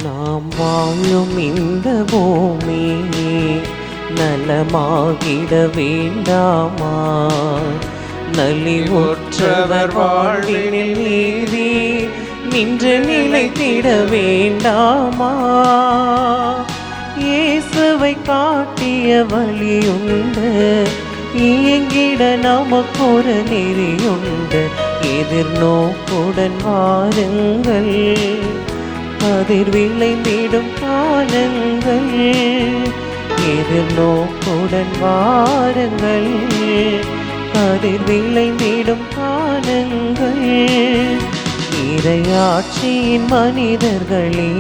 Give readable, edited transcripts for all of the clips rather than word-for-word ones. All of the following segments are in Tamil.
நாம் வாழும் இந்த பூமி நலமாகிட வேண்டாமா? நலிவுற்றவர் வாழ்வினில் நீதி நின்று நிலைத்திட வேண்டாமா? இயேசுவை காட்டிய வழியுண்டு, இயங்கிட நமக்கொரு நெறியுண்டு. எதிர்நோக்குடன் வாருங்கள், அதிர் விளைந்திடும் காலங்கள். எதிர்நோக்குடன் வாருங்கள், அதிர் விளைந்திடும் காலங்கள். இறையாட்சியின் மனிதர்களே,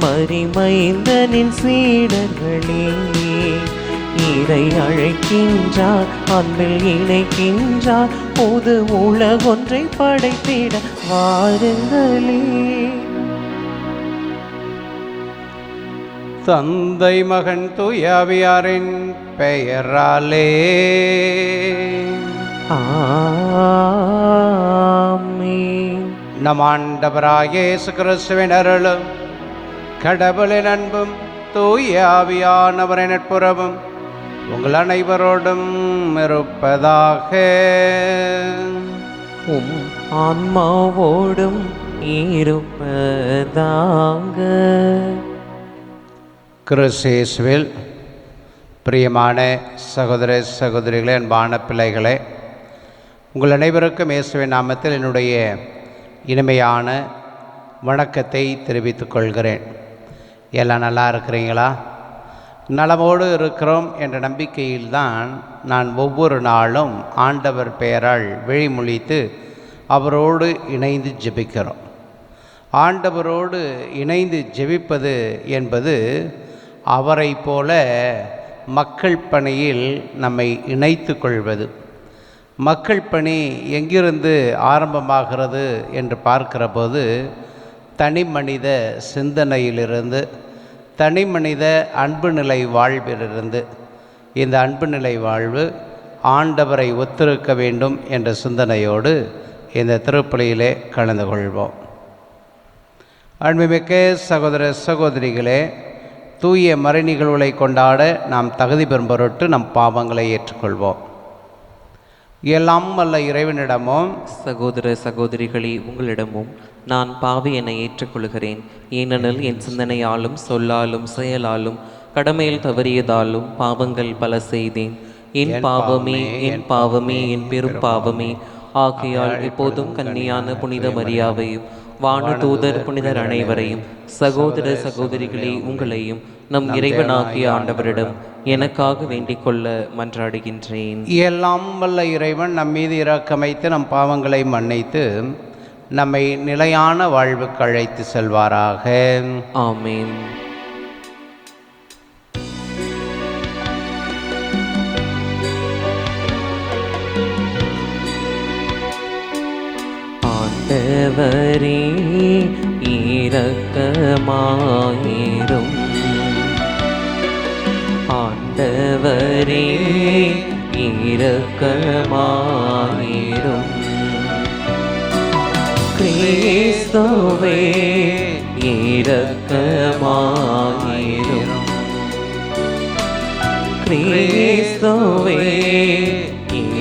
மரிமைந்தனின் சீடர்களே, இறை அழைக்கின்றார், அன்பில் இணைக்கின்றார். பொது உலகொன்றை படைத்திட வாருங்களே. தந்தை மகன் தூயாவியாரின் பெயராலே ஆமென். நம் ஆண்டவராகிய இயேசு கிறிஸ்துவின் அருளும் கடவுளின் அன்பும் தூயாவியானவரின் நட்புறவும் உங்கள் அனைவரோடும் இருப்பதாக. உம் ஆன்மாவோடும் இருப்பதாக. கிறிஸ்துவில் பிரியமான சகோதர சகோதரிகளே, அன்பான பிள்ளைகளே, உங்கள் அனைவருக்கும் இயேசுவின் நாமத்தில் என்னுடைய இனிமையான வணக்கத்தை தெரிவித்துக் கொள்கிறேன். எல்லாம் நல்லா இருக்கிறீங்களா? நலமோடு இருக்கிறோம் என்ற நம்பிக்கையில்தான் நான் ஒவ்வொரு நாளும் ஆண்டவர் பெயரால் விழிமுழித்து அவரோடு இணைந்து ஜெபிக்கிறோம். ஆண்டவரோடு இணைந்து ஜெபிப்பது என்பது அவரை போல மக்கள் பணியில் நம்மை இணைத்து கொள்வது. மக்கள் பணி எங்கிருந்து ஆரம்பமாகிறது என்று பார்க்கிற போது தனி மனித சிந்தனையிலிருந்து, தனி மனித அன்பு நிலை வாழ்விலிருந்து, இந்த அன்பு நிலை வாழ்வு ஆண்டவரை ஒத்திருக்க வேண்டும் என்ற சிந்தனையோடு இந்த திருப்பலியிலே கலந்து கொள்வோம். அன்புமிக்க சகோதர சகோதரிகளே, தூய மறை நிகழ்வுகளை கொண்டாட நாம் தகுதி பெறும் பொருட்டு நம் பாவங்களை ஏற்றுக்கொள்வோம். எல்லாம் வல்ல இறைவனிடமும் சகோதர சகோதரிகளே, உங்களிடமும் நான் பாவி என ஏற்றுக்கொள்கிறேன். ஏனெனில் என் சிந்தனையாலும் சொல்லாலும் செயலாலும் கடமையில் தவறியதாலும் பாவங்கள் பல செய்தேன். என் பாவமே, என் பாவமே, என் பெரும் பாவமே. ஆகையால் எப்போதும் கன்னியான புனித மரியாவையும் வான தூதர் புனிதர் அனைவரையும், சகோதர சகோதரிகளே உங்களையும் நம் இறைவனாகிய ஆண்டவரிடம் எனக்காக வேண்டிக் கொள்ள மன்றாடுகின்றேன். எல்லாம் வல்ல இறைவன் நம் மீது இரக்கமைத்து நம் பாவங்களை மன்னித்து நம்மை நிலையான வாழ்வுக்கு அழைத்து செல்வாராக. ஆமென். ஆண்டவரே இரக்கமாயிரும். ஆண்டவரே இரக்கமாயிரும். கிறிஸ்துவே இரக்கமாயிரும். கிறிஸ்துவே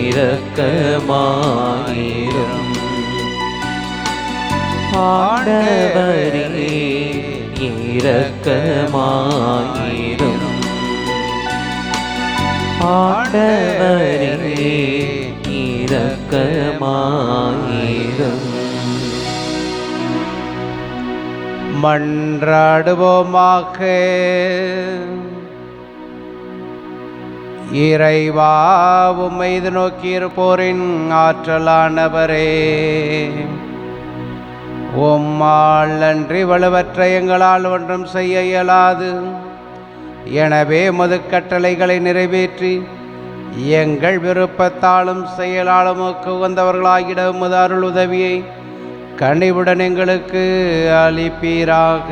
இரக்கமாயிரும். ஆண்டவரே இரக்கமாயிரும். ஆண்டவரே இரக்கமாயிரும். மன்றாடுவோமாக. இறைவா, உம்மை நோக்கியிருப்போரின் ஆற்றலானவரே, உம்மால் அன்றி வலுவற்ற எங்களால் ஒன்றும் செய்ய இயலாது. எனவே உமது கட்டளைகளை நிறைவேற்றி எங்கள் விருப்பத்தாலும் செயலாலும் உகந்தவர்களாகிட உமது அருள் உதவியை கனிவுடன் எங்களுக்கு அளிப்பீராக.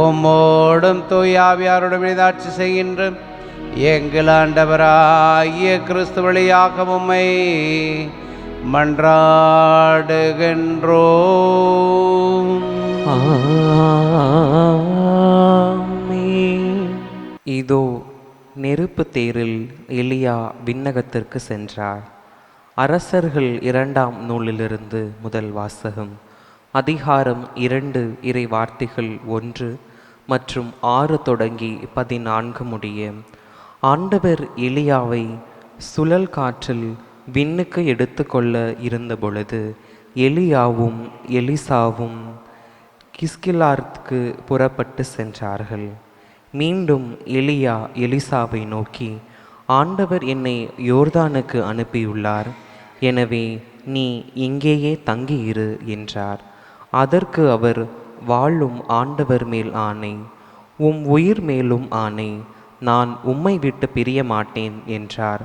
உம்மோடும் தூயாவியாரோடும் ஆட்சி செய்கின்ற எங்கள் ஆண்டவராகிய கிறிஸ்து வழியாக உம்மை மன்றாடுகின்றோம். ஆமென். இதோ நெருப்பு தேரில் எலியா விண்ணகத்திற்கு சென்றார். அரசர்கள் 2ஆம் நூலிலிருந்து முதல் வாசகம். அதிகாரம் 2 இறை வார்த்தைகள் 1 மற்றும் 6 தொடங்கி 14 முடிய. ஆண்டவர் எலியாவை சுழல் காற்றில் விண்ணுக்கு எடுத்துக்கொள்ள இருந்தபொழுது எலியாவும் எலிசாவும் கிஸ்கிலார்த்துக்கு புறப்பட்டு சென்றார்கள். மீண்டும் எலியா எலிசாவை நோக்கி, ஆண்டவர் என்னை யோர்தானுக்கு அனுப்பியுள்ளார், எனவே நீ இங்கேயே தங்கியிரு என்றார். அதற்கு அவர், வாழும் ஆண்டவர் மேல் ஆணை, உம் உயிர் மேலும் ஆணை, நான் உம்மை விட்டு பிரிய மாட்டேன் என்றார்.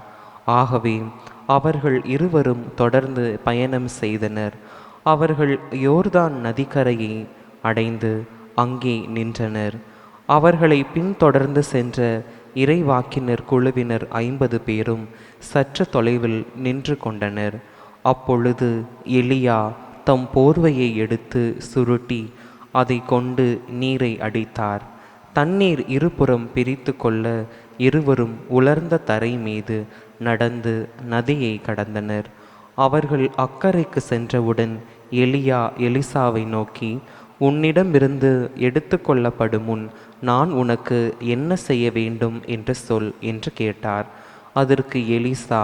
ஆகவே அவர்கள் இருவரும் தொடர்ந்து பயணம் செய்தனர். அவர்கள் யோர்தான் நதிக்கரையை அடைந்து அங்கே நின்றனர். அவர்களை பின்தொடர்ந்து சென்ற இறைவாக்கினர் குழுவினர் 50 பேரும் சற்று தொலைவில் நின்று கொண்டனர். அப்பொழுது எலியா தம் போர்வையை எடுத்து சுருட்டி அதை கொண்டு நீரை அடித்தார். தண்ணீர் இருபுறம் பிரித்து கொள்ள இருவரும் உலர்ந்த தரை மீது நடந்து நதியை கடந்தனர். அவர்கள் அக்கறைக்கு சென்றவுடன் எலியா எலிசாவை நோக்கி, உன்னிடமிருந்து எடுத்து கொள்ளப்படும் முன் நான் உனக்கு என்ன செய்ய வேண்டும் என்று சொல் என்று கேட்டார். அதற்கு எலிசா,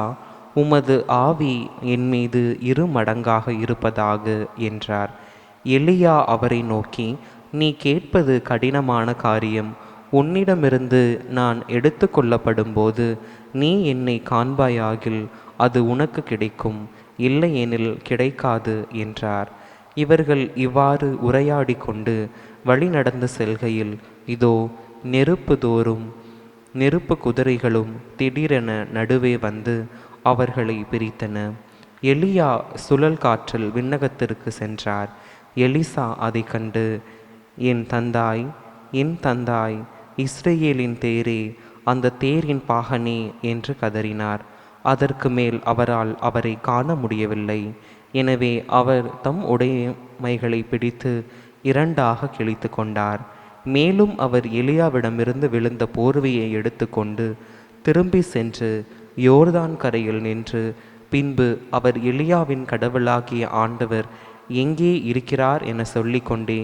உமது ஆவி என் மீது 2 மடங்காக இருப்பதாக என்றார். எலியா அவரை நோக்கி, நீ கேட்பது கடினமான காரியம். உன்னிடமிருந்து நான் எடுத்து கொள்ளப்படும் போது நீ என்னை காண்பாயாகில் அது உனக்கு கிடைக்கும், இல்லையெனில் கிடைக்காது என்றார். இவர்கள் இவ்வாறு உரையாடி கொண்டு வழி நடந்து செல்கையில் இதோ நெருப்பு குதிரைகளும் திடீரென நடுவே வந்து அவர்களை பிரித்தன. எலியா சுழல் காற்றில் விண்ணகத்திற்கு சென்றார். எலிசா அதை கண்டு, என் தந்தாய், இஸ்ரேலின் தேரே, அந்த தேரின் பாகனே என்று கதறினார். அதற்கு மேல் அவரால் அவரை காண முடியவில்லை. எனவே அவர் தம் உடைமைகளை பிடித்து 2ஆக கிழித்து கொண்டார். மேலும் அவர் எலியாவிடமிருந்து விழுந்த போர்வையை எடுத்துக்கொண்டு திரும்பி சென்று யோர்தான் கரையில் நின்று, பின்பு அவர் எலியாவின் கடவுளாகிய ஆண்டவர் எங்கே இருக்கிறார் என சொல்லிக்கொண்டே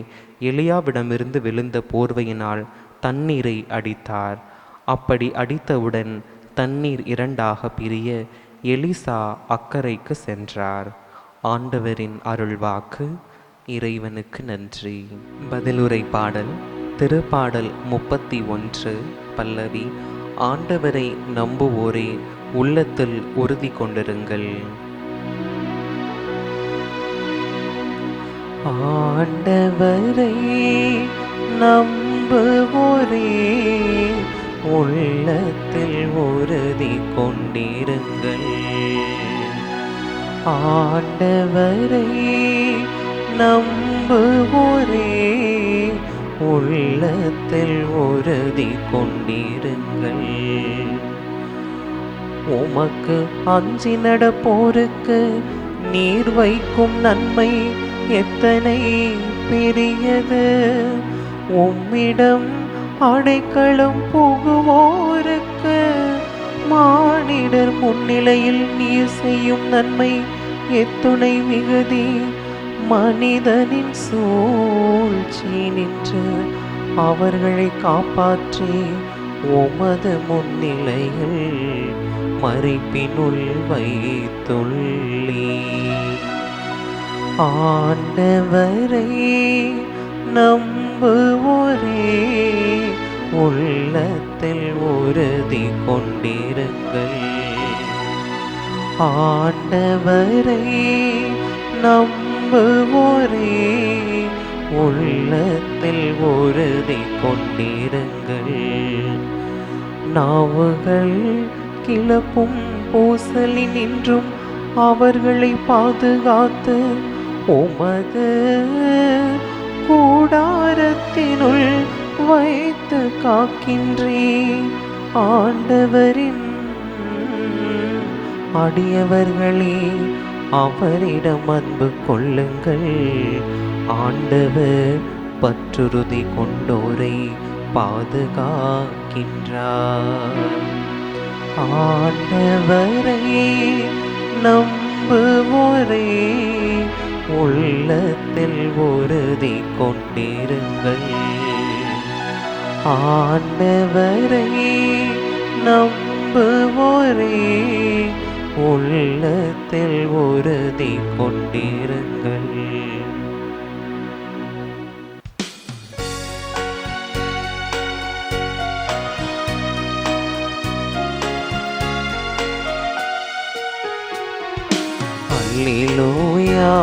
எலியாவிடமிருந்து விழுந்த போர்வையினால் தண்ணீரை அடித்தார். அப்படி அடித்தவுடன் தண்ணீர் 2ஆக பிரிய எலிசா அக்கறைக்கு சென்றார். ஆண்டவரின் அருள்வாக்கு. இறைவனுக்கு நன்றி. பதிலுரை பாடல். திருப்பாடல் 31 பல்லவி. ஆண்டவரை நம்புவோரே, உள்ளத்தில் உறுதி கொண்டிருங்கள். ஆண்டவரை நம்புவோரே, உள்ளத்தில் உறுதி கொண்டிருங்கள். ஆண்டவரை நம்புவோரே, உள்ளத்தில் உறுதி கொண்டிருங்கள். உமக்கு அஞ்சி நடப்போருக்கு நீர் வைக்கும் நன்மை எத்தனை பெரியது. உம்மிடம் அடைக்கலம் புகுவோருக்கு மானிடர் முன்னிலையில் நீர் செய்யும் நன்மை எத்துணை மிகுதி. மனிதனின் சூழ்ச்சி நின்று அவர்களை காப்பாற்றி உமது முன்னிலையில் மறைப்பினுள் வைத்துள்ளே. ஆண்டவரை நம்புவோரே, உள்ளத்தில் உறுதி கொண்டிருங்கள். ஆண்டவரை நம்புவோரே, உள்ளத்தில் உறுதி கொண்டிருங்கள். நாவுகள் கிளப்பும் பூசலில் நின்றும் அவர்களை பாதுகாத்து உமது கூடாரத்தினுள் வைத்து காக்கின்றே. ஆண்டவரின் அடியவர்களே, அவரிடம் அன்பு கொள்ளுங்கள். ஆண்டவர் பற்றுறுதி கொண்டோரை பாதுகாக்கின்றார். ஆண்டவரை நம்புவோரே, உள்ளத்தில் உறுதி கொண்டிருங்கள். ஆண்டவரை நம்புவோரே, உள்ளத்தில் உறுதி கொண்டிருங்கள். அல்லேலூயா,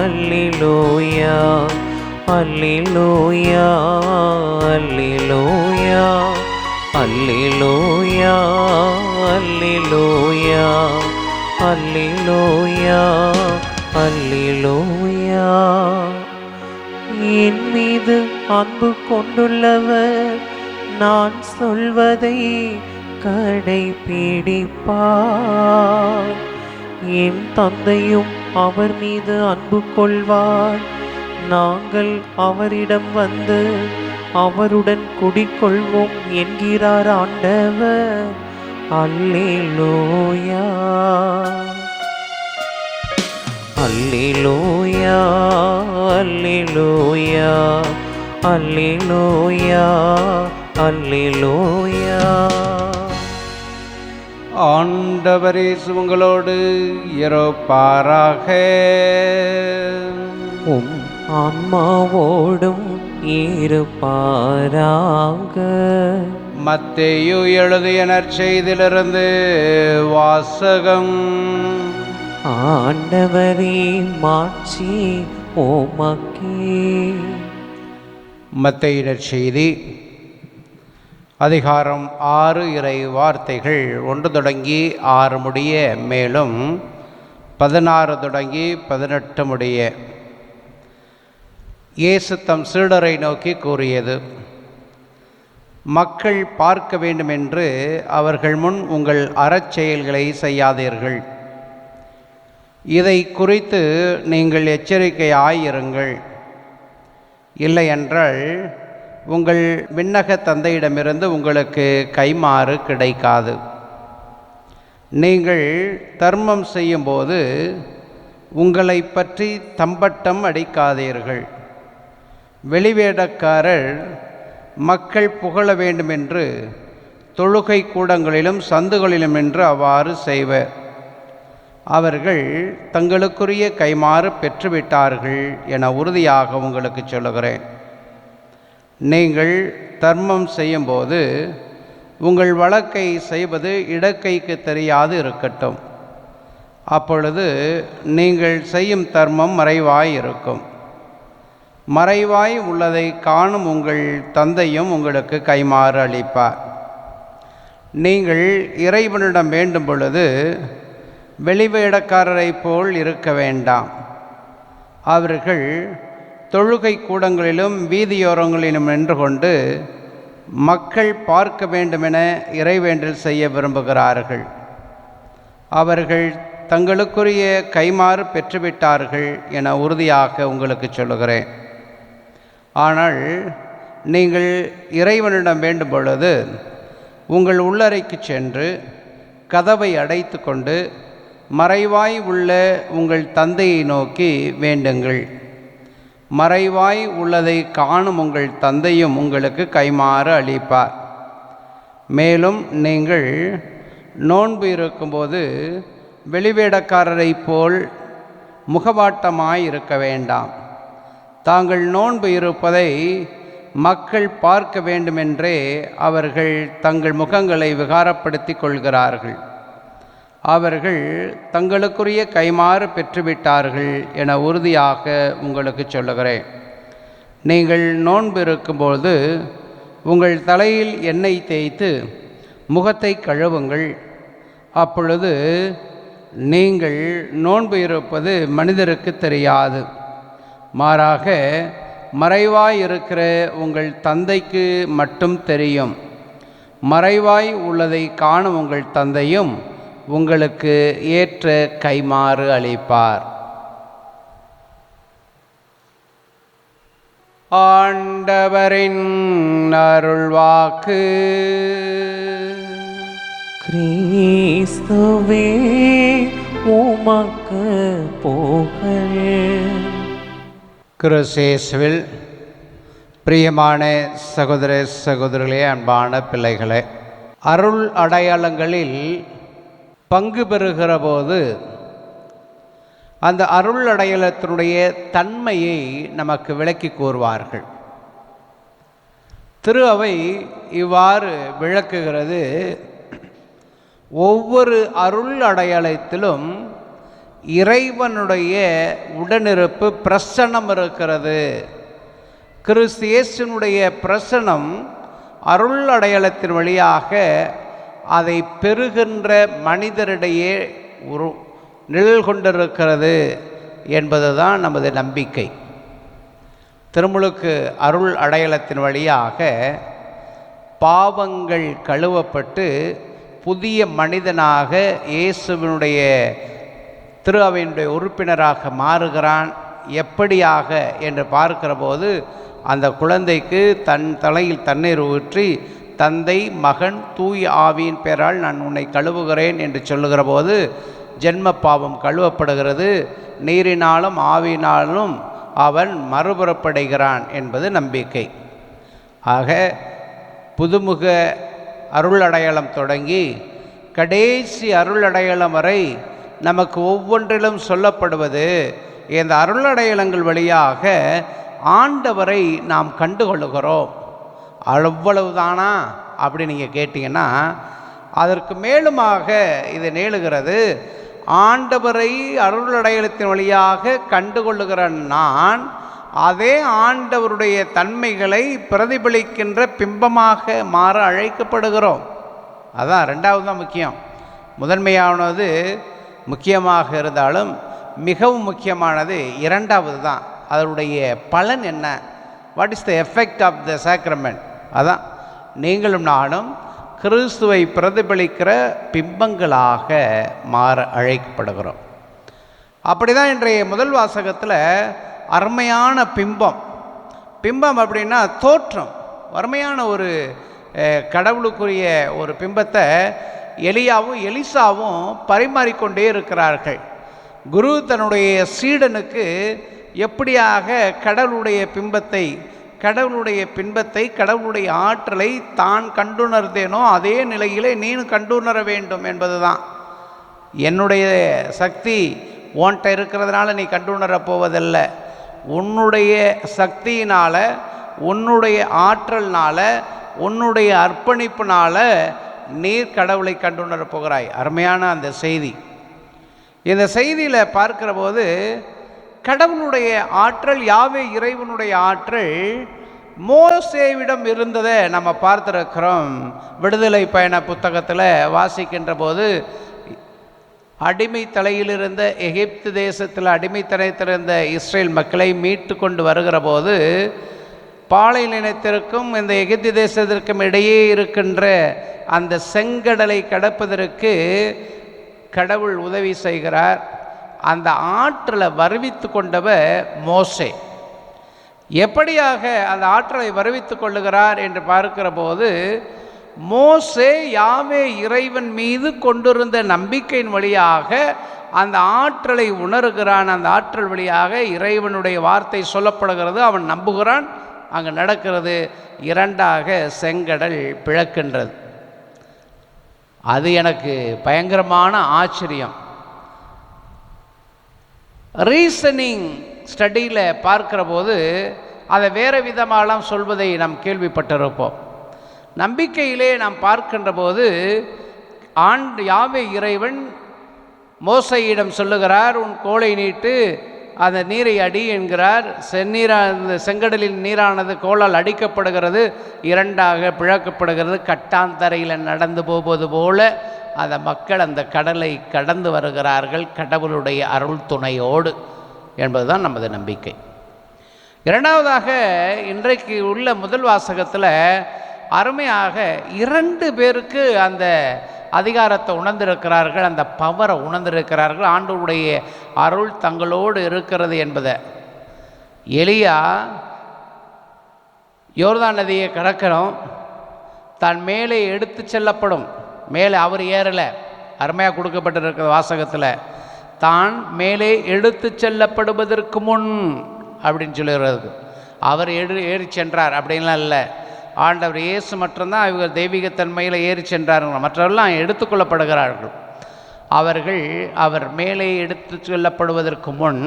அல்லேலூயா, அல்லேலூயா, அல்லேலூயா, அல்லேலூயா, அல்லேலூயா, அல்லேலூயா, அல்லேலூயா. என் மீது அன்பு கொண்டுள்ளவர் நான் சொல்வதை கடைபிடிப்பார். என் தந்தையும் அவர் மீது அன்பு கொள்வார். நாங்கள் அவரிடம் வந்து அவருடன் குடிக்கொள்வோம் என்கிறார் ஆண்டவர். அல்லேலூயா, அல்லேலூயா, அல்லேலூயா, அல்லேலூயா, அல்லேலூயா. ஆண்டவர் இயேசு உங்களோடு இருப்பாராக. உம் ஆன்மாவோடும் இருப்பாராக. மத்தேயு எழுதிய நற்செய்தியிலிருந்து வாசகம். ஆண்டவரே, மாட்சி உமக்கே. மத்தேயு நற்செய்தி அதிகாரம் 6 இறை வார்த்தைகள் 1 தொடங்கி 6 முடிய, மேலும் 16 தொடங்கி 18 முடிய. இயேசு தம் சீடரை நோக்கி கூறியது: மக்கள் பார்க்க வேண்டுமென்று அவர்கள் முன் உங்கள் அறச்செயல்களை செய்யாதீர்கள். இதை குறித்து நீங்கள் எச்சரிக்கையாயிருங்கள். இல்லையென்றால் உங்கள் விண்ணக தந்தையிடமிருந்து உங்களுக்கு கைமாறு கிடைக்காது. நீங்கள் தர்மம் செய்யும்போது உங்களை பற்றி தம்பட்டம் அடிக்காதீர்கள். வெளிவேடக்காரர் மக்கள் புகழ வேண்டுமென்று தொழுகை கூடங்களிலும் சந்துகளிலும் என்று அவ்வாறு செய்வர். அவர்கள் தங்களுக்குரிய கைமாறு பெற்றுவிட்டார்கள் என உறுதியாக உங்களுக்கு சொல்லுகிறேன். நீங்கள் தர்மம் செய்யும்போது உங்கள் வழக்கை செய்வது இடக்கைக்கு தெரியாது இருக்கட்டும். அப்பொழுது நீங்கள் செய்யும் தர்மம் மறைவாய் இருக்கும். மறைவாய் உள்ளதை காணும் உங்கள் தந்தையும் உங்களுக்கு கைமாறு அளிப்பார். நீங்கள் இறைவனிடம் வேண்டும் பொழுது வெளிவேடக்காரரைப் போல் இருக்க வேண்டாம். அவர்கள் தொழுகை கூடங்களிலும் வீதியோரங்களிலும் நின்று கொண்டு மக்கள் பார்க்க வேண்டுமென இறைவேண்டல் செய்ய விரும்புகிறார்கள். அவர்கள் தங்களுக்குரிய கைமாறு பெற்றுவிட்டார்கள் என உறுதியாக உங்களுக்கு சொல்லுகிறேன். ஆனால் நீங்கள் இறைவனிடம் வேண்டும் பொழுது உங்கள் உள்ளறைக்கு சென்று கதவை அடைத்து கொண்டு மறைவாய் உள்ள உங்கள் தந்தையை நோக்கி வேண்டுங்கள். மறைவாய் உள்ளதை காணும் உங்கள் தந்தையும் உங்களுக்கு கைமாறு அளிப்பார். மேலும் நீங்கள் நோன்பு இருக்கும்போது வெளிவேடக்காரரைப் போல் முகவாட்டமாய் இருக்க வேண்டாம். தாங்கள் நோன்பு இருப்பதை மக்கள் பார்க்க வேண்டுமென்றே அவர்கள் தங்கள் முகங்களை விகாரப்படுத்தி கொள்கிறார்கள். அவர்கள் தங்களுக்குரிய கைமாறு பெற்றுவிட்டார்கள் என உறுதியாக உங்களுக்கு சொல்லுகிறேன். நீங்கள் நோன்பு இருக்கும்போது உங்கள் தலையில் எண்ணெய் தேய்த்து முகத்தை கழுவுங்கள். அப்பொழுது நீங்கள் நோன்பு இருப்பது மனிதருக்கு தெரியாது. மாறாக மறைவாய் இருக்கிற உங்கள் தந்தைக்கு மட்டும் தெரியும். மறைவாய் உள்ளதை காணும் உங்கள் தந்தையும் உங்களுக்கு ஏற்ற கைமாறு அளிப்பார். ஆண்டவரின் அருள்வாக்கு. கிறிஸ்துவே உமக்கு புகழ். கிறிஸ்துவில் பிரியமான சகோதர சகோதரிகளே, அன்பான பிள்ளைகளே, அருள் அடையாளங்களில் பங்கு பெறுகிற போது அந்த அருள் அடையாளத்தினுடைய தன்மையை நமக்கு விளக்கி கூறுவார்கள். திரு அவை இவ்வாறு விளக்குகிறது: ஒவ்வொரு அருள் அடையாளத்திலும் இறைவனுடைய உடனிருப்பு பிரசன்னம் இருக்கிறது. கிறிஸ்து இயேசுவினுடைய பிரசன்னம் அருள் அடையாளத்தின் வழியாக அதை பெறுகின்ற மனிதரிடையே நிழல் கொண்டிருக்கிறது என்பதுதான் நமது நம்பிக்கை. திருமுழுக்கு அருள் அடையாளத்தின் வழியாக பாவங்கள் கழுவப்பட்டு புதிய மனிதனாக இயேசுவினுடைய திரு அவையினுடைய உறுப்பினராக மாறுகிறான். எப்படியாக என்று பார்க்கிற போது, அந்த குழந்தைக்கு தன் தலையில் தண்ணீர் ஊற்றி, தந்தை மகன் தூய ஆவியின் பெயரால் நான் உன்னை கழுவுகிறேன் என்று சொல்லுகிற போது ஜென்ம பாவம் கழுவப்படுகிறது. நீரினாலும் ஆவியினாலும் அவன் மறுபுறப்படைகிறான் என்பது நம்பிக்கை. ஆக புதுமுக அருள் அடையாளம் தொடங்கி கடைசி அருள் அடையாளம் வரை நமக்கு ஒவ்வொன்றிலும் சொல்லப்படுவது, இந்த அருள் அடையாளங்கள் வழியாக ஆண்டவரை நாம் கண்டுகொள்ளுகிறோம். அவ்வளவுதானா அப்படி நீங்கள் கேட்டிங்கன்னா, அதற்கு மேலுமாக இது நீளுகிறது. ஆண்டவரை அருள் அடையாளத்தின் வழியாக கண்டுகொள்ளுகிற நான் அதே ஆண்டவருடைய தன்மைகளை பிரதிபலிக்கின்ற பிம்பமாக மாற அழைக்கப்படுகிறோம். அதான் ரெண்டாவது தான் முக்கியம். முதன்மையானது முக்கியமாக இருந்தாலும் மிகவும் முக்கியமானது இரண்டாவது தான். அதனுடைய பலன் என்ன? What is the effect of the sacrament? அதான் நீங்களும் நானும் கிறிஸ்துவை பிரதிபலிக்கிற பிம்பங்களாக மாற அழைக்கப்படுகிறோம். அப்படி தான் இன்றைய முதல் வாசகத்தில் அருமையான பிம்பம் அப்படின்னா தோற்றம், அருமையான ஒரு கடவுளுக்குரிய ஒரு பிம்பத்தை எலியாவும் எலிசாவும் பரிமாறிக்கொண்டே இருக்கிறார்கள். குரு தன்னுடைய சீடனுக்கு எப்படியாக கடவுளுடைய பிம்பத்தை, கடவுளுடைய ஆற்றலை தான் கண்டுணர்ந்தேனோ அதே நிலையிலே நீனும் கண்டுணர வேண்டும் என்பதுதான். என்னுடைய சக்தி உன்கிட்ட இருக்கிறதுனால நீ கண்டுணரப் போவதில்ல. உன்னுடைய சக்தியினால், உன்னுடைய ஆற்றல்னால, உன்னுடைய அர்ப்பணிப்பினால நீர் கடவுளை கண்டுணரப் போகிறாய். அருமையான அந்த செய்தி. இந்த செய்தியில் பார்க்கிற போது கடவுளுடைய ஆற்றல், யாவே இறைவனுடைய ஆற்றல் மோசேவிடம் இருந்ததை நம்ம பார்த்துருக்கிறோம். விடுதலை பயண புத்தகத்தில் வாசிக்கின்ற போது, அடிமை தலையிலிருந்த எகிப்து தேசத்தில் அடிமைத்தனத்திலிருந்த இஸ்ரேல் மக்களை மீட்டு கொண்டு வருகிற போது, பாலைநிலத்திற்கும் இந்த எகிப்து தேசத்திற்கும் இடையே இருக்கின்ற அந்த செங்கடலை கடப்பதற்கு கடவுள் உதவி செய்கிறார். அந்த ஆற்றலை வருவித்து கொண்டவர் மோசே. எப்படியாக அந்த ஆற்றலை வருவித்து கொள்ளுகிறார் என்று பார்க்கிற போது, மோசே யாவே இறைவன் மீது கொண்டிருந்த நம்பிக்கையின் வழியாக அந்த ஆற்றலை உணர்கிறான். அந்த ஆற்றல் வழியாக இறைவனுடைய வார்த்தை சொல்லப்படுகிறது, அவன் நம்புகிறான். அங்கே நடக்கிறது, இரண்டாக செங்கடல் பிளக்கின்றது. அது எனக்கு பயங்கரமான ஆச்சரியம். ரீசனிங் ஸ்டடியில் பார்க்கிற போது அதை வேறு விதமாலாம் சொல்வதை நாம் கேள்விப்பட்டிருப்போம். நம்பிக்கையிலே நாம் பார்க்கின்ற போது யாவே இறைவன் மோசையிடம் சொல்லுகிறார், உன் கோலை நீட்டு அந்த நீரை அடி என்கிறார். அந்த செங்கடலின் நீரானது கோளால் அடிக்கப்படுகிறது, இரண்டாக பிளக்கப்படுகிறது. கட்டாந்தரையில் நடந்து போவது போல அந்த மக்கள் அந்த கடலை கடந்து வருகிறார்கள் கடவுளுடைய அருள் துணையோடு என்பதுதான் நமது நம்பிக்கை. இரண்டாவதாக இன்றைக்கு உள்ள முதல் வாசகத்தில் அருமையாக 2 பேருக்கு அந்த அதிகாரத்தை உணர்ந்திருக்கிறார்கள், அந்த பவரை உணர்ந்திருக்கிறார்கள். ஆண்டவருடைய அருள் தங்களோடு இருக்கிறது என்பதை. எலியா யோர்தான் நதியை கடக்கணும், தான் மேலே எடுத்து செல்லப்படும். மேலே அவர் ஏறலை, அருமையாக கொடுக்கப்பட்டிருக்கிற வாசகத்தில் தான் மேலே எடுத்து செல்லப்படுவதற்கு முன் அப்படின்னு சொல்லுகிறது. அவர் ஏறி சென்றார் அப்படின்லாம் இல்லை. ஆண்டவர் இயேசு மட்டும்தான் இவங்க தெய்வீகத்தன்மையில் ஏறி சென்றார்கள், மற்றவர்கள்லாம் எடுத்துக்கொள்ளப்படுகிறார்கள். அவர் மேலே எடுத்து செல்லப்படுவதற்கு முன்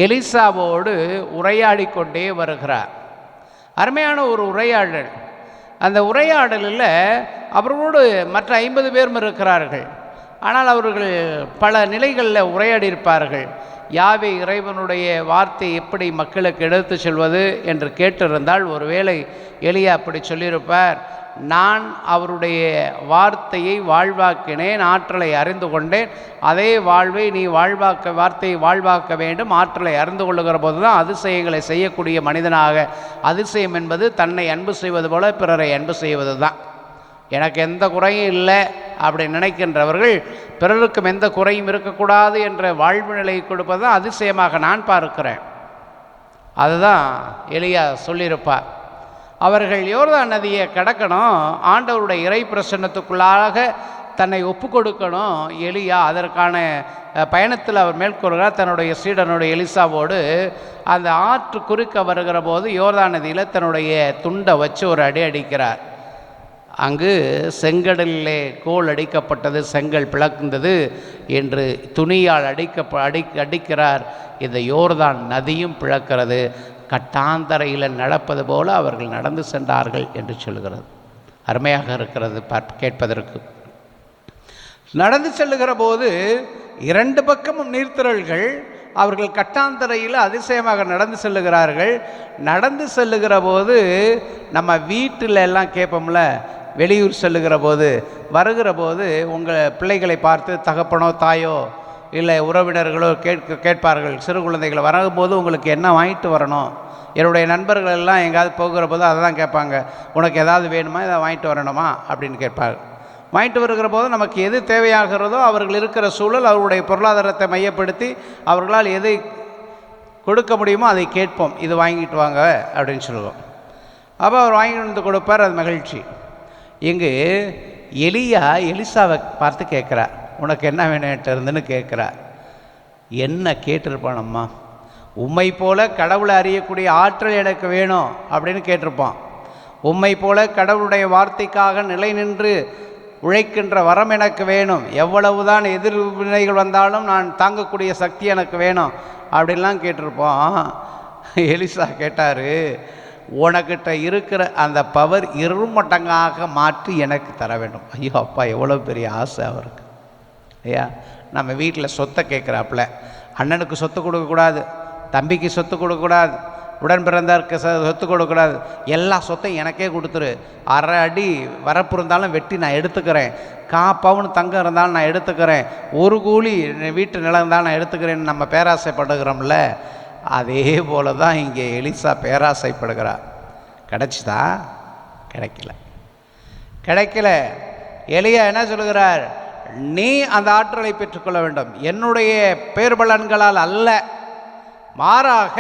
எலிசாவோடு உரையாடி கொண்டே வருகிறார். அருமையான ஒரு உரையாடல். அந்த உரையாடலில் அவர்களோடு மற்ற 50 பேரும் இருக்கிறார்கள். ஆனால் அவர்கள் பல நிலைகளில் உரையாடி இருப்பார்கள். யாவே இறைவனுடைய வார்த்தை எப்படி மக்களுக்கு எடுத்து செல்வது என்று கேட்டிருந்தால் ஒருவேளை எலியா அப்படி சொல்லியிருப்பார், நான் அவருடைய வார்த்தையை வாழ்வாக்கினேன், ஆற்றலை அறிந்து கொண்டேன், அதே வாழ்வை நீ வார்த்தையை வாழ்வாக்க வேண்டும். ஆற்றலை அறிந்து கொள்ளுகிற போது தான் அதிசயங்களை செய்யக்கூடிய மனிதனாக. அதிசயம் என்பது தன்னை அன்பு செய்வது போல பிறரை அன்பு செய்வது தான். எனக்கு எந்த குறையும் இல்லை அப்படி நினைக்கின்றவர்கள் பிறருக்கும் எந்த குறையும் இருக்கக்கூடாது என்ற வாழ்வு நிலையை கொடுப்பது தான் அதிசயமாக நான் பார்க்கிறேன். அதுதான் எலியா சொல்லியிருப்பார். அவர்கள் யோர்தான் நதியை கடக்கணும், ஆண்டவருடைய இறை பிரசன்னத்துக்குள்ளாக தன்னை ஒப்பு கொடுக்கணும். எலியா அதற்கான பயணத்தில் அவர் மேற்கொள்கிறார். தன்னுடைய சீடனுடைய எலிசாவோடு அந்த ஆற்று குறுக்க வருகிற போது யோர்தான் நதியில் தன்னுடைய துண்டை வச்சு ஒரு அடி அடிக்கிறார். அங்கு செங்கடலிலே கோல் அடிக்கப்பட்டது, செங்கல் பிளந்தது என்று துணியால் அடிக்கிறார். இந்த யோர்தான் நதியும் பிளக்கிறது. கட்டாந்தரையில் நடப்பது போல அவர்கள் நடந்து சென்றார்கள் என்று சொல்கிறது. அருமையாக இருக்கிறது கேட்பதற்கு. நடந்து செல்லுகிற போது 2 பக்கமும் நீர்த்திரள்கள். அவர்கள் கட்டாந்தரையில் அதிசயமாக நடந்து செல்லுகிறார்கள். நடந்து செல்லுகிற போது நம்ம வீட்டில் எல்லாம் கேட்போம்ல, வெளியூர் செல்லுகிற போது வருகிற போது உங்கள் பிள்ளைகளை பார்த்து தகப்பனோ தாயோ இல்லை உறவினர்களோ கேட்பார்கள். சிறு குழந்தைகளை வரும்போது உங்களுக்கு என்ன வாங்கிட்டு வரணும்? என்னுடைய நண்பர்கள் எல்லாம் எங்கேயாவது போகிற போது அதை தான் கேட்பாங்க, உனக்கு ஏதாவது வேணுமா, இதை வாங்கிட்டு வரணுமா அப்படின்னு கேட்பாங்க. வாங்கிட்டு வருகிற போது நமக்கு எது தேவையாகிறதோ அவர்கள் இருக்கிற சூழல், அவருடைய பொருளாதாரத்தை மையப்படுத்தி அவர்களால் எதை கொடுக்க முடியுமோ அதை கேட்போம். இது வாங்கிட்டு வாங்க அப்படின்னு சொல்லுவோம். அப்போ அவர் வாங்கிட்டு வந்து கொடுப்பார், அது மகிழ்ச்சி. இங்கு எலியா எலிசாவை பார்த்து கேட்குறார், உனக்கு என்ன வேணும்ட்டு இருந்துன்னு கேட்குறார். என்ன கேட்டிருப்பானம்மா? உம்மை போல கடவுளை அறியக்கூடிய ஆற்றல் எனக்கு வேணும் அப்படின்னு கேட்டிருப்பான். உம்மை போல கடவுளுடைய வார்த்தைக்காக நிலை நின்று உழைக்கின்ற வரம் எனக்கு வேணும், எவ்வளவுதான் எதிர்வினைகள் வந்தாலும் நான் தாங்கக்கூடிய சக்தி எனக்கு வேணும் அப்படின்லாம் கேட்டிருப்போம். எலிசா கேட்டார், உனக்கிட்ட இருக்கிற அந்த பவர் 2 மடங்காக மாற்றி எனக்கு தர வேண்டும். ஐயோ அப்பா, எவ்வளோ பெரிய ஆசை அவருக்கு. ஐயா, நம்ம வீட்டில் சொத்தை கேட்குறாப்புல, அண்ணனுக்கு சொத்து கொடுக்கக்கூடாது, தம்பிக்கு சொத்து கொடுக்கக்கூடாது, உடன் பிறந்தாருக்கு சொத்து கொடுக்கக்கூடாது, எல்லா சொத்தையும் எனக்கே கொடுத்துரு, 1/2 அடி வரப்பு இருந்தாலும் வெட்டி நான் எடுத்துக்கிறேன், 1/4 பவுன் தங்கம் இருந்தாலும் நான் எடுத்துக்கிறேன், 1 கூலி வீட்டு நிலம் இருந்தாலும் நான் எடுத்துக்கிறேன்னு நம்ம பேராசைப்படுகிறோம்ல, அதே போல தான் இங்கே எலிசா பேராசைப்படுகிறார். கிடைச்சிதா? கிடைக்கல. எலியா என்ன சொல்கிறார்? நீ அந்த ஆற்றலை பெற்றுக்கொள்ள வேண்டும், என்னுடைய பேர்பலன்களால் அல்ல, மாறாக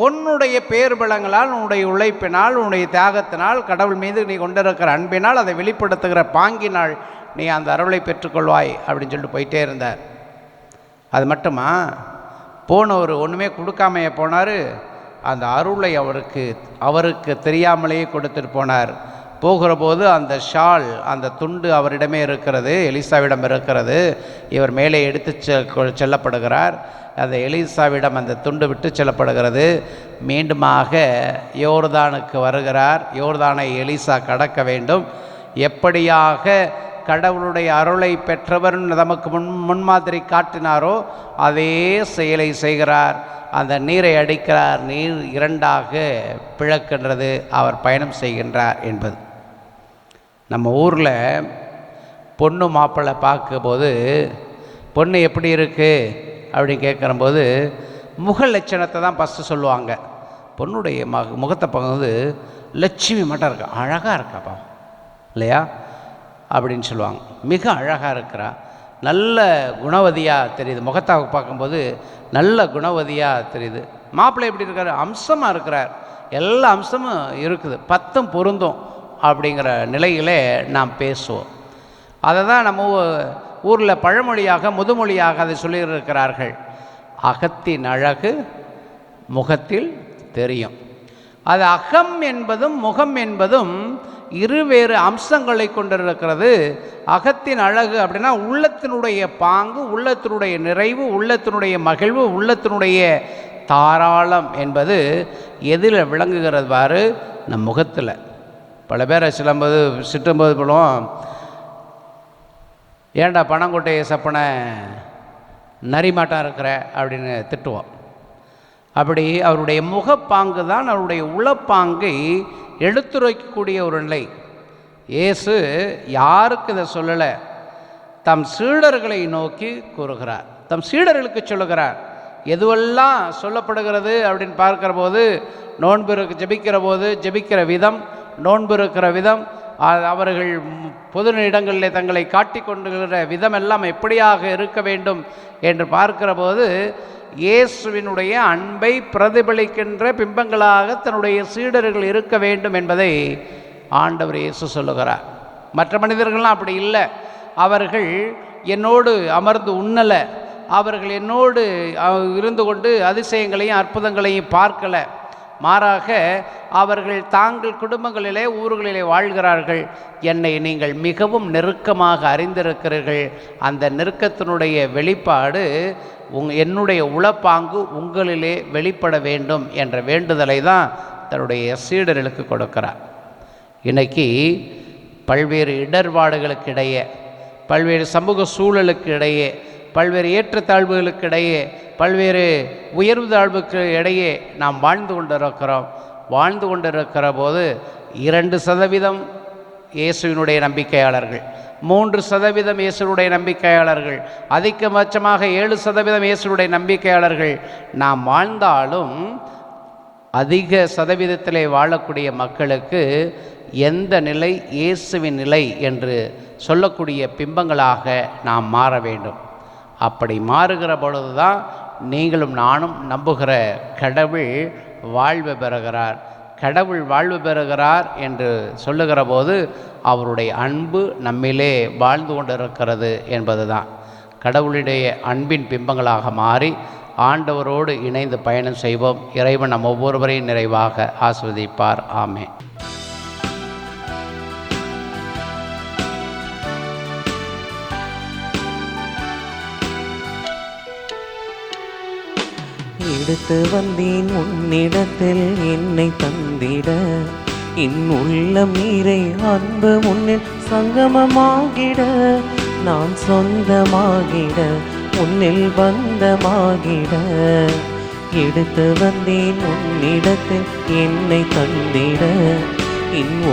உன்னுடைய பேர்பலங்களால், உன்னுடைய உழைப்பினால், உன்னுடைய தியாகத்தினால், கடவுள் மீது நீ கொண்டிருக்கிற அன்பினால், அதை வெளிப்படுத்துகிற பாங்கினால் நீ அந்த அருளை பெற்றுக்கொள்வாய் அப்படின்னு சொல்லிட்டு போயிட்டே இருந்தார். அது மட்டுமா, போனவர் ஒன்றுமே கொடுக்காமையே போனார். அந்த அருளை அவருக்கு தெரியாமலேயே கொடுத்துட்டு போனார். போகிற போது அந்த ஷால், அந்த துண்டு அவரிடமே இருக்கிறது, எலிசாவிடம் இருக்கிறது. இவர் மேலே எடுத்து செல்லப்படுகிறார். அந்த எலிசாவிடம் அந்த துண்டு விட்டு செல்லப்படுகிறது. மீண்டுமாக யோர்தானுக்கு வருகிறார். யோர்தானை எலிசா கடக்க வேண்டும். எப்படியாக கடவுளுடைய அருளை பெற்றவர் நமக்கு முன்மாதிரி காட்டினாரோ அதே செயலை செய்கிறார். அந்த நீரை அடிக்கிறார். நீர் 2ஆக பிளக்கின்றது. அவர் பயணம் செய்கின்றார் என்பது. நம்ம ஊரில் பொண்ணு மாப்பிள்ளை பார்க்கும்போது பொண்ணு எப்படி இருக்குது அப்படின்னு கேட்குறம்போது முக லட்சணத்தை தான் ஃபஸ்ட்டு சொல்லுவாங்க. பொண்ணுடைய முகத்தை பார்க்கும்போது லட்சுமி மட்டும் இருக்கா, அழகாக இருக்காப்பா இல்லையா அப்படின்னு சொல்லுவாங்க. மிக அழகாக இருக்கிறா, நல்ல குணவதியாக தெரியுது. முகத்தை பார்க்கும்போது நல்ல குணவதியாக தெரியுது. மாப்பிள்ளை எப்படி இருக்கார்? அம்சமாக இருக்கிறார். எல்லா அம்சமும் இருக்குது, 10 பொருந்தும் அப்படிங்கிற நிலையிலே நாம் பேசுவோம். அதை தான் நம்ம ஊரில் பழமொழியாக முதுமொழியாக அதை சொல்லியிருக்கிறார்கள். அகத்தின் அழகு முகத்தில் தெரியும். அது அகம் என்பதும் முகம் என்பதும் இருவேறு அம்சங்களை கொண்டிருக்கிறது. அகத்தின் அழகு அப்படின்னா உள்ளத்தினுடைய பாங்கு, உள்ளத்தினுடைய நிறைவு, உள்ளத்தினுடைய மகிழ்வு, உள்ளத்தினுடைய தாராளம் என்பது எதில் விளங்குகிறது பாரு? நம் முகத்தில். பல பேரை சிலம்போது சிட்டும்போது போலுவோம், ஏண்டா பணங்கொட்டையை சப்பன நரிமாட்டாக இருக்கிற அப்படின்னு திட்டுவோம். அப்படி அவருடைய முகப்பாங்கு தான் அவருடைய உளப்பாங்கை எடுத்துரைக்கக்கூடிய ஒரு நிலை. இயேசு யாருக்கு இதை சொல்லலை, தம் சீடர்களை நோக்கி கூறுகிறார், தம் சீடர்களுக்கு சொல்லுகிறார். எதுவெல்லாம் சொல்லப்படுகிறது அப்படின்னு பார்க்கிற போது, நோன்பு ஜெபிக்கிற போது ஜெபிக்கிற விதம், நோன்பு இருக்கிற விதம், அவர்கள் பொது இடங்களில் தங்களை காட்டிக்கொண்டுகிற விதம் எல்லாம் எப்படியாக இருக்க வேண்டும் என்று பார்க்கிற போது, இயேசுவினுடைய அன்பை பிரதிபலிக்கின்ற பிம்பங்களாக தன்னுடைய சீடர்கள் இருக்க வேண்டும் என்பதை ஆண்டவர் இயேசு சொல்லுகிறார். மற்ற மனிதர்கள்லாம் அப்படி இல்லை. அவர்கள் என்னோடு அமர்ந்து உண்ணலை, அவர்கள் என்னோடு இருந்து கொண்டு அதிசயங்களையும் அற்புதங்களையும் பார்க்கலை. மாறாக அவர்கள் தாங்கள் குடும்பங்களிலே ஊர்களிலே வாழ்கிறார்கள். என்னை நீங்கள் மிகவும் நெருக்கமாக அறிந்திருக்கிறீர்கள். அந்த நெருக்கத்தினுடைய வெளிப்பாடு என்னுடைய உளப்பாங்கு உங்களிலே வெளிப்பட வேண்டும் என்ற வேண்டுதலை தான் தன்னுடைய சீடர்களுக்கு கொடுக்கிறார். இன்னைக்கு பல்வேறு இடர்பாடுகளுக்கு இடையே, பல்வேறு சமூக சூழலுக்கு இடையே, பல்வேறு ஏற்றத்தாழ்வுகளுக்கு இடையே, பல்வேறு உயர்வு தாழ்வுக்கு இடையே நாம் வாழ்ந்து கொண்டிருக்கிற போது 2% இயேசுவினுடைய நம்பிக்கையாளர்கள், 3% இயேசுடைய நம்பிக்கையாளர்கள், அதிகபட்சமாக 7% இயேசுடைய நம்பிக்கையாளர்கள் நாம் வாழ்ந்தாலும் அதிக சதவீதத்திலே வாழக்கூடிய மக்களுக்கு எந்த நிலை இயேசுவின் நிலை என்று சொல்லக்கூடிய பிம்பங்களாக நாம் மாற வேண்டும். அப்படி மாறுகிற பொழுது தான் நீங்களும் நானும் நம்புகிற கடவுள் வாழ்வு பெறுகிறார். கடவுள் வாழ்வு பெறுகிறார் என்று சொல்லுகிற போது அவருடைய அன்பு நம்மிலே வாழ்ந்து கொண்டிருக்கிறது என்பது தான். கடவுளுடைய அன்பின் பிம்பங்களாக மாறி ஆண்டவரோடு இணைந்து பயணம் செய்வோம். இறைவன் நம் ஒவ்வொருவரையும் நிறைவாக ஆசீர்வதிப்பார். ஆமென். எடுத்து வந்தேன் உன்னிடத்தில் என்னை தந்திட, உள்ளம் நீரை அன்பு முன்னில் சங்கமமாகிட, நான் சொந்தமாகிட உன்னில் பந்தமாகிட. எடுத்து வந்தேன் உன்னிடத்தில் என்னை தந்திட,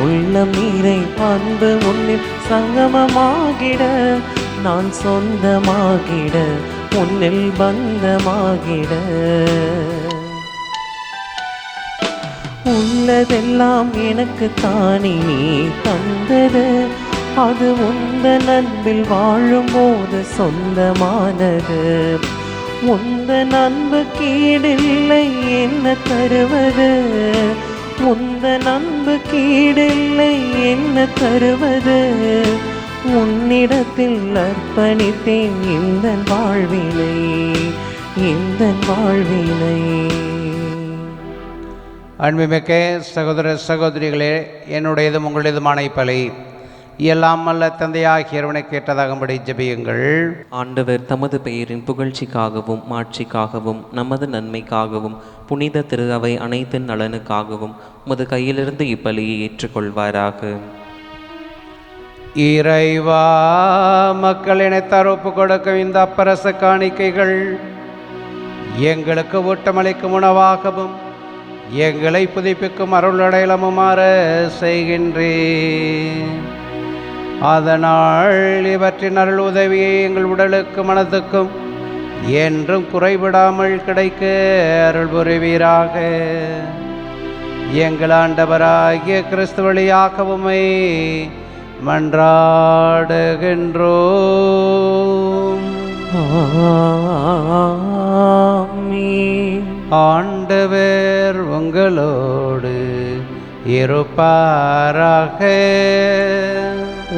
உள்ளம் நீரை அன்பு முன்னில் சங்கமமாகிட, நான் சொந்தமாகிட உன்னில் பந்தமாகிட. உள்ளதெல்லாம் எனக்கு தானே நீ தந்தது, அது உந்தன் அன்பில் வாழும்போது சொந்தமானது. உந்தன் அன்பு கீடில்லை என்ன தருவது, உந்தன் அன்பு கீடில்லை என்ன தருவது. உன்னிடத்தில் அர்ப்பணித்தேன் இந்த வாழ்வினை, இந்த வாழ்வினை. அன்புமிக்க சகோதர சகோதரிகளே, என்னுடையதும் உங்களுடையதுமான இப்பலை எல்லாம் அல்ல தந்தையாகிய இறைவனை கேட்டதாகும்படி ஜெபியுங்கள். ஆண்டவர் தமது பெயரின் புகழ்ச்சிக்காகவும் மாட்சிக்காகவும் நமது நன்மைக்காகவும் புனித திரு அவை அனைத்தின் நலனுக்காகவும் உமது கையிலிருந்து இப்பலியை ஏற்றுக்கொள்வாராக. இறைவா, மக்கள் இணைத்தார் ஒப்பு கொடுக்கும் இந்த அப்பரச காணிக்கைகள் எங்களுக்கு ஊட்டமளிக்கும் உணவாகவும் எங்களை புதுப்பிக்கும் அருளடையாளமுமாற செய்கின்றேன். அதனால் இவற்றின் அருள் உதவியை எங்கள் உடலுக்கு மனதுக்கும் என்றும் குறைவிடாமல் கிடைக்க அருள் புரிவீராக. எங்கள் ஆண்டவராகிய கிறிஸ்து வழியாகவுமே மன்றாடுகின்றோம். ஆமென். ஆண்டவர் உங்களோடு இருப்பாராக.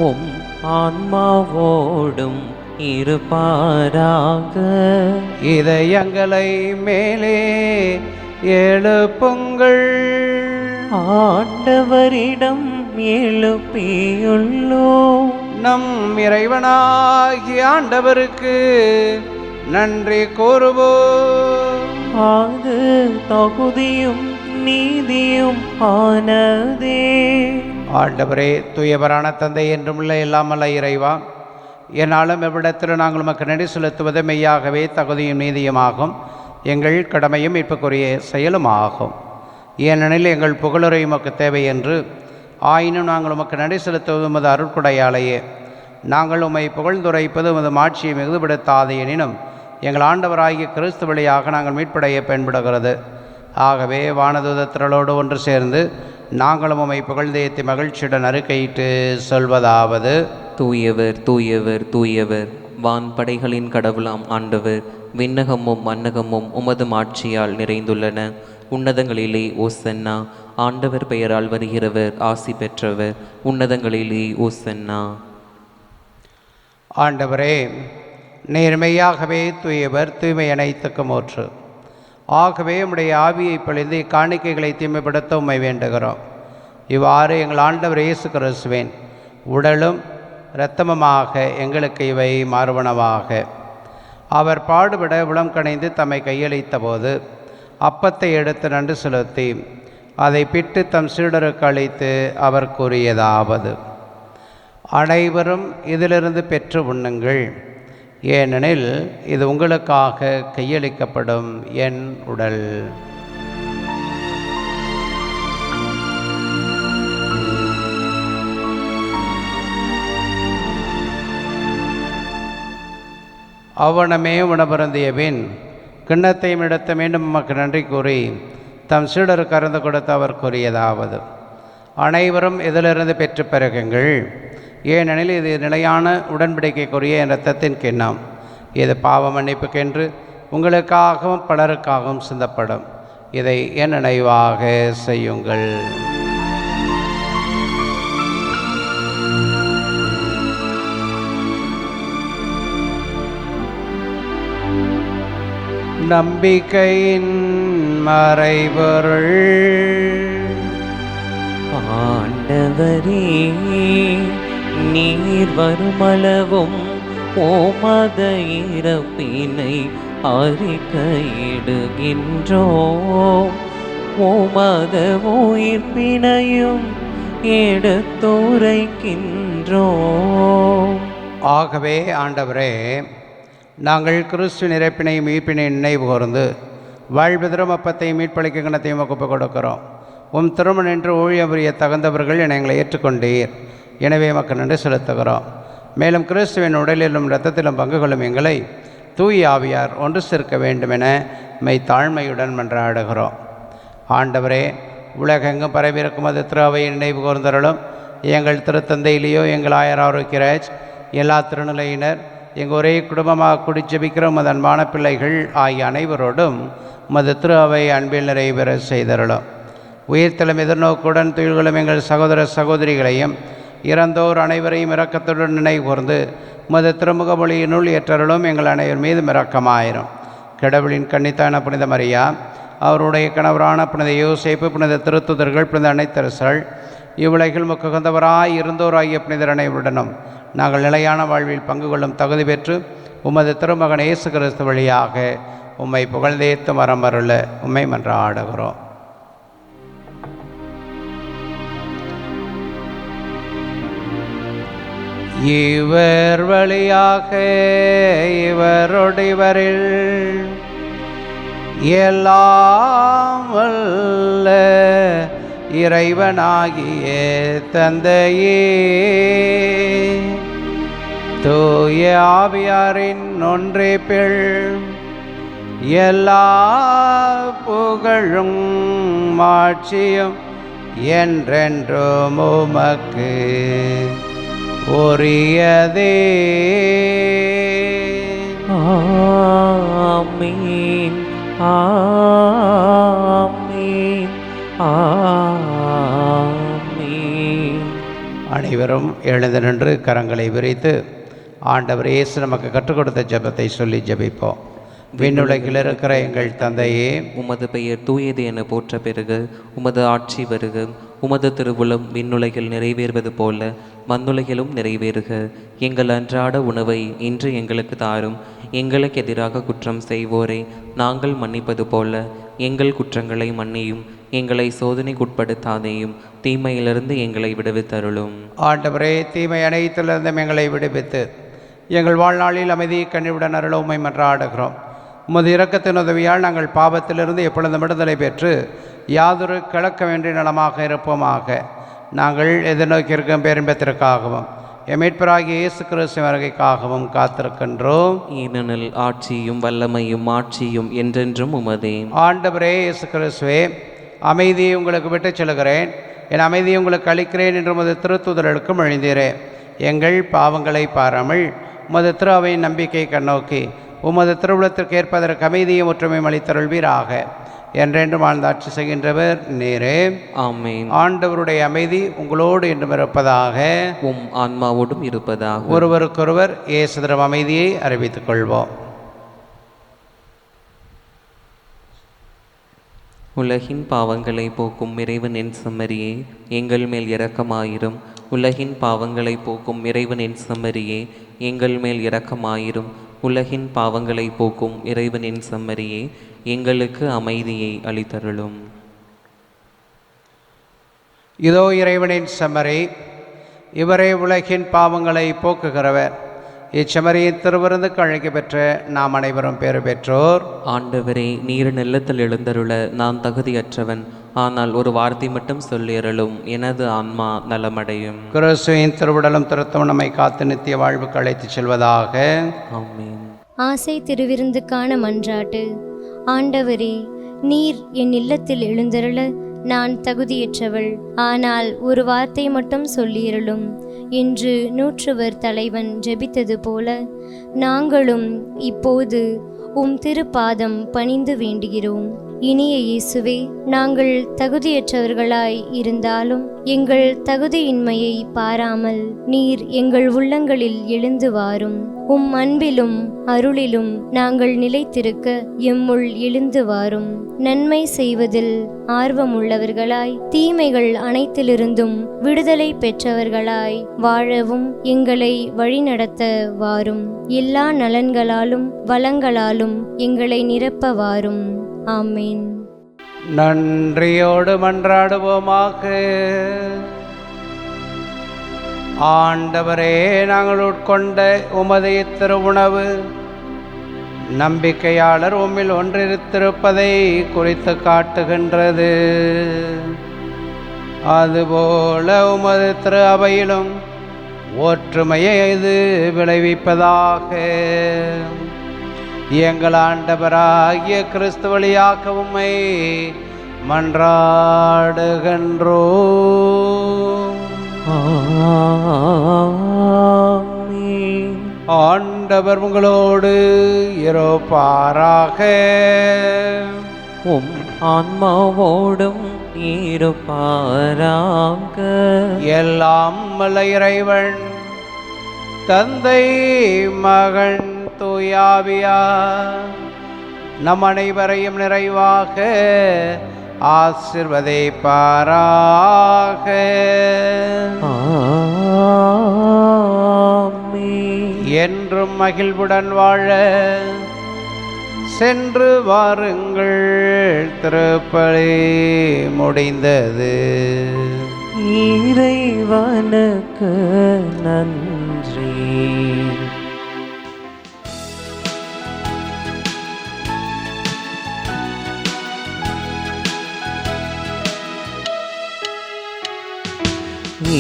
உம் ஆன்மாவோடும் இருப்பாராக. இதயங்களை மேலே எழுப்புங்கள். ஆண்டவரிடம் எழுப்பியுள்ளோம். நம் இறைவனாகிய ஆண்டவருக்கு நன்றி கூறுவோம். அது தகுதியும் நீதியும் ஆனதே. ஆண்டவரே, தூயவரான தந்தை என்றுமுள்ள எல்லாமல்ல இறைவா, என்னாலும் எவ்விடத்தில் நாங்கள் உமக்கு நன்றி செலுத்துவது மெய்யாகவே தகுதியும் நீதியுமாகும், எங்கள் கடமையும் மீட்புக்குரிய செயலுமாகும். ஏனெனில் எங்கள் புகழுரை உமக்கு தேவை என்று, ஆயினும் நாங்கள் உமக்கு நன்றி செலுத்துவது உமது அருட்கொடையாலேயே. நாங்கள் உம்மை புகழ்ந்துரைப்பது உமது மாட்சியை மிகுதுபடுத்தாது எனினும் எங்கள் ஆண்டவராகிய கிறிஸ்து வழியாக நாங்கள் மீட்படைய பயன்படுகிறது. ஆகவே வானதூத திரளோடு ஒன்று சேர்ந்து நாங்களும் உம்மை புகழ்ந்தேத்தி மகிழ்ச்சியுடன் அறிக்கையிட்டு சொல்வதாவது: தூயவர் தூயவர் தூயவர், வான்படைகளின் கடவுளாம் ஆண்டவர். விண்ணகமும் மன்னகமும் உமது மாட்சியால் நிறைந்துள்ளன. உன்னதங்களிலே ஓசன்னா. ஆண்டவர் பெயரால் வருகிறவர் ஆசி பெற்றவர். உன்னதங்களிலே ஓசன்னா. ஆண்டவரே, நேர்மையாகவே தூயவர், தூய்மை அனைத்துக்கும் ஊற்று. ஆகவே உம்முடைய ஆவியை பொழிந்து இக்காணிக்கைகளை தூய்மைப்படுத்த உம்மை வேண்டுகிறோம். இவ்வாறு எங்கள் ஆண்டவர் இயேசு கிறிஸ்துவின் உடலும் இரத்தமுமாக எங்களுக்கு இவை மாறுவனவாக. அவர் பாடுபட உளம் கணைந்து தம்மை கையளித்த போது அப்பத்தை எடுத்து நன்றி செலுத்தி அதை பிட்டு தம் சீடருக்கு அளித்து அவர் கூறியதாவது: அனைவரும் இதிலிருந்து பெற்று உண்ணுங்கள், ஏனெனில் இது உங்களுக்காக கையளிக்கப்படும் என் உடல். அவ்வனமே உணவருந்திய பின் கிண்ணத்தையும் எடுத்து மீண்டும் நமக்கு நன்றி கூறி தம் சீடருக்கு அருந்து கொடுத்து அவர் கூறியதாவது: அனைவரும் இதிலிருந்து பெற்று பெறுகுங்கள், ஏனெனில் இது நிலையான உடன்படிக்கைக்குரிய என் இரத்தத்தின் கிண்ணம். இது பாவ மன்னிப்புக்கென்று உங்களுக்காகவும் பலருக்காகவும் சிந்தப்படும். இதை என் நினைவாக செய்யுங்கள். நம்பிக்கையின் மறைபொருள். ஆண்டவரே, நீர் வருமளவும் ஓமத இறப்பினை அறிக்கையிடுகின்றோம். ஓமத உயிர்ப்பினையும் எடுத்துரைக்கின்றோம். ஆகவே ஆண்டவரே, நாங்கள் கிறிஸ்துவின் இறப்பினையும் மீட்பினையும் நினைவு கூர்ந்து வாழ்விதரும் அப்பத்தையும் மீட்பளிக்கும் கணத்தையும் ஒப்புக் கொடுக்கிறோம். உம் திருமணம் என்று ஊழியம் புரிய தகுந்தவர்கள் என எங்களை ஏற்றுக்கொண்டீர். எனவே மக்கள் நன்றி செலுத்துகிறோம். மேலும் கிறிஸ்துவின் உடலிலும் இரத்தத்திலும் பங்கு கொள்ளும் எங்களை தூய ஆவியார் ஒன்று சேர்க்க வேண்டுமென மெய் தாழ்மையுடன் மன்றாடுகிறோம். ஆண்டவரே, உலகெங்கும் பரவியிருக்கும் அது திருவையை நினைவு கூர்ந்தருளும். எங்கள் திருத்தந்தையிலேயோ எங்கள் ஆயர் ஆரோக்கியராஜ், எல்லா திருநிலையினர், எங்கள் ஒரே குடும்பமாக குடி ஜெபிக்கிற உமது அன்பான பிள்ளைகள் ஆகிய அனைவரோடும் உமது திரு அவை அன்பில் நிறைவேற செய்தருளும். உயிர்த்தலும் எதிர்நோக்குடன் துயில்களும் எங்கள் சகோதர சகோதரிகளையும் இறந்தோர் அனைவரையும் இரக்கத்துடன் நினைவு கூர்ந்து உமது திருமுக மொழியினுள் ஏற்றருளும். எங்கள் அனைவர் மீதும் இரக்கமாயிரும். கடவுளின் கன்னித்தான புனித மரியா, அவருடைய கணவரான புனித யோசேப்பு, புனித திருத்துதர்கள், புனித அனைத்தரசர்கள், இவ்வுலகில் முக்குகந்தவராய் இருந்தோர் ஆகிய புனிதர் அனைவருடனும் நாங்கள் நிலையான வாழ்வில் பங்கு கொள்ளும் தகுதி பெற்று உமது திருமகன் இயேசு கிறிஸ்து வழியாக உம்மை புகழ்ந்தேத்து மரம் அருள உம்மை மன்றாடுகிறோம். இவர் வழியாக இவரொடிவரில் எல்லாம் வல்ல இறைவனாகிய தந்தையே, தூய ஆவியாரின் ஒன்றிப்பில் எல்லா புகழும் மாட்சியும் என்றென்றும் உமக்கு உரியதே. ஆமீன். அனைவரும் எழுந்து நின்று கரங்களை விரித்து ஆண்டவர் இயேசு நமக்கு கற்றுக் கொடுத்த ஜெபத்தை சொல்லி ஜெபிப்போம். விண்ணுலகில் இருக்கிற எங்கள் தந்தையே, உமது பெயர் தூயது என போற்ற பெருக. உமது ஆட்சி வருக. உமது திருவுளம் விண்ணுலகில் நிறைவேறுவது போல மண்ணுலகிலும் நிறைவேறுக. எங்கள் அன்றாட உணவை இன்று எங்களுக்கு தாரும். எங்களுக்கு எதிராக குற்றம் செய்வோரை நாங்கள் மன்னிப்பது போல எங்கள் குற்றங்களை மன்னியும். எங்களை சோதனைக்குட்படுத்தாதேயும், தீமையிலிருந்து எங்களை விடுவித்தருளும். ஆண்டவரே, தீமை அனைத்திலிருந்தும் எங்களை விடுவித்து எங்கள் வாழ்நாளில் அமைதியை கண்ணிவுடன் அருள உம்மை மன்றாடுகிறோம். உமது இரக்கத்தின் உதவியால் நாங்கள் பாவத்திலிருந்து எப்பொழுதும் விடுதலை பெற்று யாதொரு கிழக்கமின்றி நலமாக இருப்போமாக. நாங்கள் எதிர்நோக்கியிருக்கும் பேரின்பத்திற்காகவும் மீட்பராகிய இயேசு கிறிஸ்து வருகைக்காகவும் காத்திருக்கின்றோம். ஏனெனில் ஆட்சியும் வல்லமையும் மாட்சியும் என்றென்றும் உமதே. ஆண்டவரே இயேசு கிறிஸ்துவே, அமைதியை உங்களுக்கு விட்டுச் செல்கிறேன், என் அமைதியை உங்களுக்கு அளிக்கிறேன் என்று உமது திருத்தூதர்களுக்கும் எழுந்தீரேன். எங்கள் பாவங்களை பாராமல் உமது திரு அவையின் நம்பிக்கை கண்ணோக்கி உமது திருவுளத்திற்கு ஏற்பதற்கு அமைதியும் ஒற்றுமையும் அளித்தருள்வீராக. என்றென்றும் வாழ்ந்து ஆட்சி செய்கின்றவர் நீரே. ஆமென். ஆண்டவருடைய அமைதி உங்களோடு என்றும் இருப்பதாக. உம் ஆன்மாவோடும் இருப்பதாக. ஒருவருக்கொருவர் இயேசு தரும் அமைதியை அறிவித்துக் கொள்வோம். உலகின் பாவங்களை போக்கும் இறைவனின் செம்மறியே, எங்கள் மேல் இரக்கமாயிரும். உலகின் பாவங்களை போக்கும் இறைவனின் செம்மறியே, எங்கள் மேல் இரக்கமாயிரும். உலகின் பாவங்களை போக்கும் இறைவனின் செம்மறியே, எங்களுக்கு அமைதியை அளித்தருளும். இதோ இறைவனின் செம்மறி, இவரே உலகின் பாவங்களை போக்குகிறவர். இச்செம்மறியின் திருவிருந்துக்கு அழைக்க பெற்ற நாம் அனைவரும் பேறு பெற்றோர். ஆண்டவரே, நீர் நெல்லத்தில் எழுந்தருள நான் தகுதியற்றவன். ஆனால் ஒரு வார்த்தை மட்டும் சொல்லியருளும், எனது ஆன்மா நலமடையும். கிறிஸ்துவின் திருவுடலும் திருத்தம் நம்மை காத்து நித்திய வாழ்வுக்கு அழைத்துச் செல்வதாக. ஆமென். ஆசை திருவிருந்துக்கான மன்றாட்டு. ஆண்டவரே, நீர் என் இல்லத்தில் எழுந்தருள நான் தகுதியற்றவள். ஆனால் ஒரு வார்த்தை மட்டும் சொல்லியருளும் என்று நூற்றுவர் தலைவன் ஜெபித்தது போல நாங்களும் இப்போது உம் திருப்பாதம் பணிந்து வேண்டுகிறோம். இனிய இயேசுவே, நாங்கள் தகுதியற்றவர்களாய் இருந்தாலும் எங்கள் தகுதியின்மையை பாராமல் நீர் எங்கள் உள்ளங்களில் எழுந்து வாரும். உம் அன்பிலும் அருளிலும் நாங்கள் நிலைத்திருக்க எம்முள் எழுந்து வாரும். நன்மை செய்வதில் ஆர்வமுள்ளவர்களாய் தீமைகள் அனைத்திலிருந்தும் விடுதலை பெற்றவர்களாய் வாழவும் எங்களை வழிநடத்த வாரும். எல்லா நலன்களாலும் வளங்களாலும் எங்களை நிரப்ப வாரும். ஆமேன். நன்றியோடு மன்றாடுவோமாக. ஆண்டவரே, நாங்கள் உட்கொண்ட உமது திருவுணவு நம்பிக்கையாளர் உம்மில் ஒன்றிருத்திருப்பதை குறித்து காட்டுகின்றது. அதுபோல உமது திரு அவையிலும் ஒற்றுமையை இது விளைவிப்பதாக. எங்கள் ஆண்டவராகிய கிறிஸ்து வழியாக உம்மை மன்றாடுகின்றோம். ஆண்டவர் உங்களோடு இருப்பாராக. உம் ஆன்மாவோடும் இருப்பாராக. எல்லாம் வல்ல இறைவன் தந்தை, மகன், தூயாவியார் நம் அனைவரையும் நிறைவாக ஆசீர்வதிப்பாராக. என்றும் மகிழ்வுடன் வாழ சென்று வாருங்கள். திருப்பலி முடிந்தது. இறைவனுக்கு நன்றி.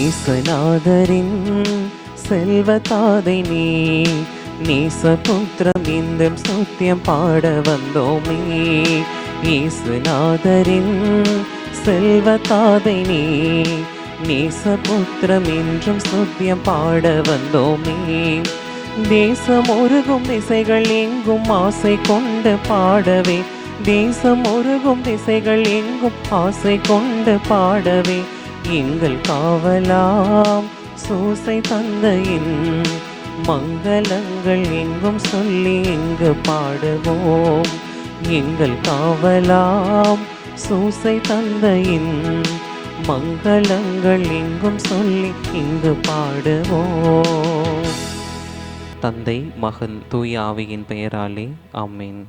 ஈசநாதரின் செல்வத்தாதை நீ நேசபுத்திரம் இந்த சத்தியம் பாட வந்தோமே. ஈசநாதரின் செல்வத்தாதை நீ நேசபுத்திரம் என்றும் சத்தியம் பாட வந்தோமே. தேசம் ஒருகும் திசைகள் எங்கும் ஆசை கொண்டு பாடவே. தேசம் ஒருகும் திசைகள் எங்கும் ஆசை கொண்டு பாடவே. எங்கள் காவலாம் சூசை தந்தையின் மங்களங்கள் எங்கும் சொல்லி இங்கு பாடுவோம். எங்கள் காவலாம் சூசை தந்தையின் மங்களங்கள் எங்கும் சொல்லி இங்கு பாடுவோம். தந்தை, மகன், தூய ஆவியின் பெயராலே ஆமென்.